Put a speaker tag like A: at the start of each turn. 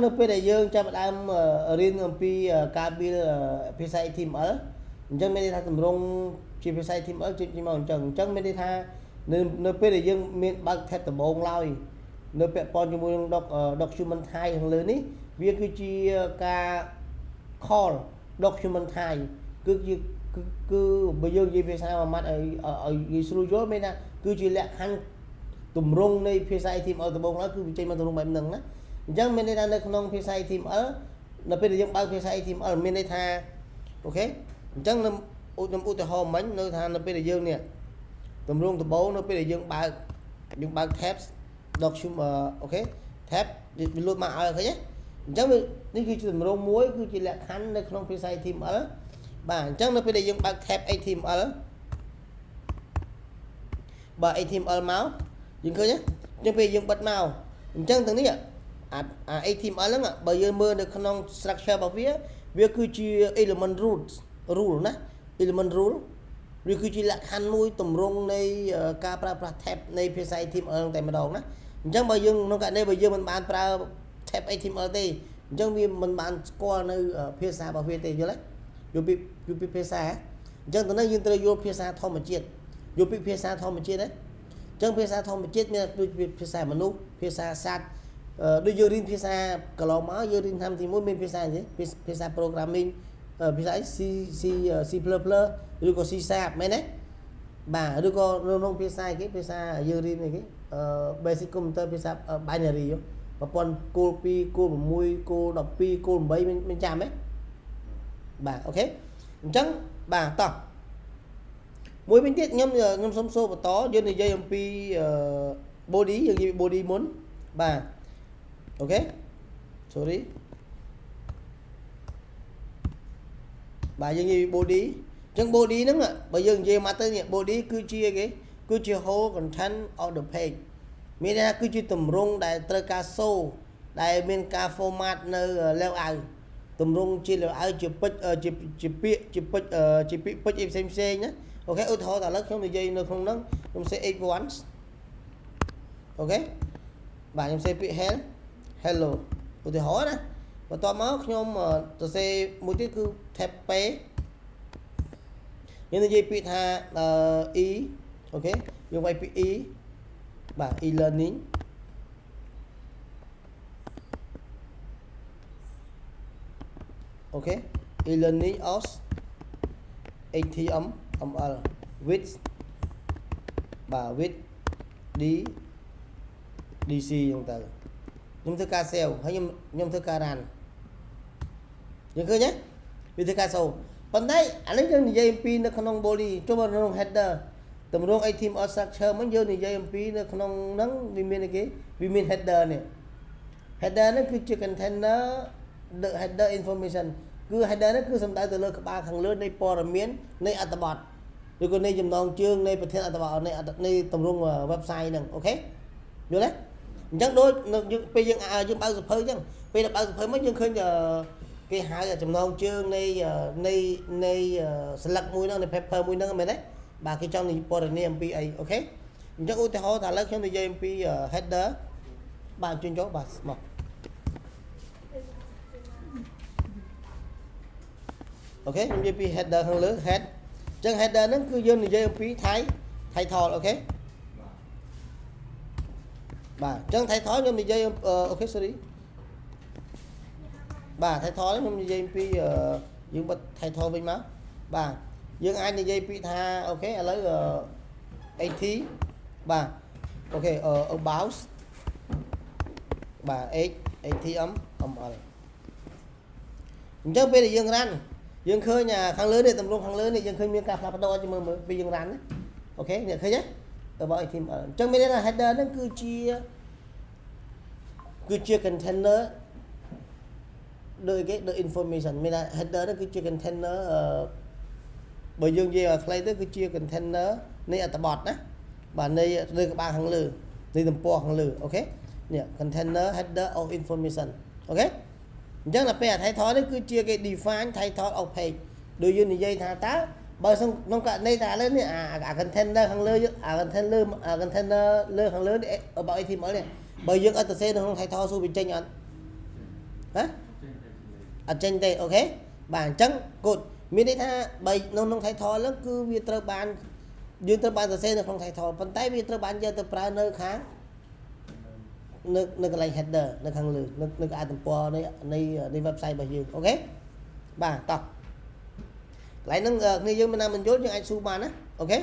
A: នៅពេលដែលយើងចាប់ផ្ដើមរៀនអំពីការ build ភាសា HTML អញ្ចឹងមានន័យថាទម្រង់ជាភាសា HTML ជិះមកអញ្ចឹងមានន័យថានៅពេលដែលយើងមានបើក tab ដំបូងឡើយនៅពាក់ព័ន្ធជាមួយនឹង document type ខាងលើនេះវាគឺជាការ call document type គឺបើយើងនិយាយភាសាមួយម៉ាត់ឲ្យងាយស្រួលយល់មានថាគឺជាលក្ខខណ្ឌទម្រង់នៃភាសា HTML ដំបូងឡើយគឺវាចេញមកទម្រង់បែបហ្នឹងណាអញ្ចឹងមានន័យថានៅក្នុងភាសា HTML នៅពេលដែលយើងបើកភាសា HTML មានន័យថាអូខេអញ្ចឹងខ្ញុំឧទាហរណ៍មិញនៅថានៅពេលដែលយើងនេះទម្រង់ដំបូងនៅពេលដែលយើងបើក tabs document អូខេ tab វាលូតមកឲ្យឃើញទេអញ្ចឹងនេះគឺជាទម្រង់មួយគឺជាលក្ខខណ្ឌនៅក្នុងភាសា HTML បាទអញ្ចឹងនៅពេលដែលយើងបើក tab HTML បើ HTML មកយើងឃើញទេអញ្ចឹងពេលយើងបិទមកអញ្ចឹងទាំងនេះHTML ហ្នឹងបើយើងមើលនៅក្នុង structure របស់វាគឺជា element rule ណា element rule វាគឺជាលក្ខខណ្ឌមួយទម្រង់នៃការប្រើប្រាស់ tab នៃភាសា HTML តែម្ដងណាអញ្ចឹងបើយើងក្នុងករណីបើយើងមិនបានប្រើ tab HTML ទេអញ្ចឹងវាមិនបានស្គាល់នៅភាសារបស់វាទេយល់ទេយល់ពីភាសាអញ្ចឹងទៅនេះយើងត្រូវយល់ភាសាធម្មជាតិយល់ពីភាសាធម្មជាតិណាអញ្ចឹងភាសាធម្មជាតិមានដូចភាសាមនុស្សភាសាសត្វដូចយើងរៀនភាសាកន្លងមកយើងរៀនឆ្នាំទី1មានភាសាអីភាសា programming ភាសា C++ ឬក៏ C# មែនទេបាទឬក៏ក្នុងភាសាគេភាសាយើងរៀនអីគេbasic computer ភាសា binary ប្រព័ន្ធគោល2គោល6គោល12គោល8មានចាំទេបាទអូខេអញ្ចឹងបាទតោះមួយវិញទៀតខ្ញុំសុំសួរបន្តយើងនិយាយអំពី body យើងនិយាយ body មុនបាទអូខេ sorry បាទយើងនិយាយ body អញ្ចឹង body ហ្នឹងបើយើងនិយាយមកទៅនេះ body គឺជាគេគឺជា whole content of the page មានន័យថាគឺជាទម្រង់ដែលត្រូវការសូដែលមានការ format នៅ layout ទម្រង់ជា layout ជាពេចជាពាក្យជាពេចជាពាក្យពេចអីផ្សេងណាអូខេឧទាហរណ៍តែឥឡូវខ្ញុំនិយាយនៅក្នុងហ្នឹងខ្ញុំសេ 8 once អូខេបាទខ្ញុំសេពាក្យ hello ឧទាហរណ៍ណាបន្ទាប់មកខ្ញុំសរសេរមួយទៀតគឺ tab page យើងនិយាយពាក្យថា e អូខេយើងវាយពាក្យ e បាទ e learning អូខេ e learning of HTML with បាទ with DC ហ្នឹងទៅខ្ញុំធ្វើការ save ហើយខ្ញុំធ្វើការ run យើងឃើញទេវាធ្វើការ show ប៉ុន្តែអានេះយើងនិយាយអំពីនៅក្នុង body ចូលមកក្នុង header ទម្រង់ HTML structure ហ្នឹងយើងនិយាយអំពីនៅក្នុងហ្នឹងវាមានអីគេវាមាន header នេះ header ហ្នឹងគឺជា container the header information គឺ header ហ្នឹងគឺសំដៅទៅលើក្បាលខាងលើនៃព័ត៌មាននៃអត្ថបទឬក៏នៃចំណងជើងនៃប្រធានអត្ថបទនៃទម្រង់ website ហ្នឹងអូខេយល់ទេអញ្ចឹងដូចយើងពេលយើងបើកសភៅអញ្ចឹងពេលដែលបើកសភៅមកយើងឃើញគេហៅចំណងជើងនៃស្លឹកមួយហ្នឹងនៃ paper មួយហ្នឹងមែនទេបាទគេចង់និយាយព័ត៌មានអំពីអីអូខេអញ្ចឹងឧទាហរណ៍ថាឥឡូវខ្ញុំនិយាយអំពី header បាទជឿចូលបាទមកអូខេខ្ញុំនិយាយពី header ខាងលើ head អញ្ចឹង header ហ្នឹងគឺយើងនិយាយអំពី title អូខេបាទអញ្ចឹង title ខ្ញុំនិយាយអូខេ sorry បាទ title ខ្ញុំនិយាយអំពីយើងបិទ title វិញមកបាទយើងអាចនិយាយពីថាអូខេឥឡូវ80បាទអូខេ about បាទ HTML អញ្ចឹងពេលដែលយើង run យើងឃើញខាងលើនេះទម្រង់ខាងលើនេះយើងឃើញមានការផ្លាស់ប្ដូរជាមើលពេលយើង run ណាអូខេអ្នកឃើញទេabout HTML អញ្ចឹងមានន័យថា header ហ្នឹងគឺជា container ដូចគេដូច information មានថា header ហ្នឹងគឺជា container បើយើងនិយាយឲ្យខ្លីទៅគឺជា container នៃអត្ថបទណាបាទនៃលើក្បាលខាងលើនៃទំព័រខាងលើអូខេនេះ container header of information អូខេអញ្ចឹងដល់ពេល title នេះគឺជាគេ define title of page ដូចយើងនិយាយថាតើបើក្នុងករណីថាឥឡូវនេះអា container ខាងលើcontainer លើខាងលើ about HTML នេះបើយើងអត់ទៅសេនៅក្នុង title សួរវាចេញអត់ ហ៎អត់ចេញទេអូខេបាទអញ្ចឹងគូតមានន័យថាបើក្នុង title ហ្នឹងគឺវាត្រូវបានយើងត្រូវបានសរសេរនៅក្នុង title ប៉ុន្តែវាត្រូវបានយកទៅប្រើនៅខាងនៅកន្លែង header នៅខាងលើនៅអាទំព័រនៃ website របស់យើងអូខេបាទតោះកន្លែងហ្នឹងគ្នាយើងមិនណាមិនយល់យើងអាចសួរបានណាអូខេ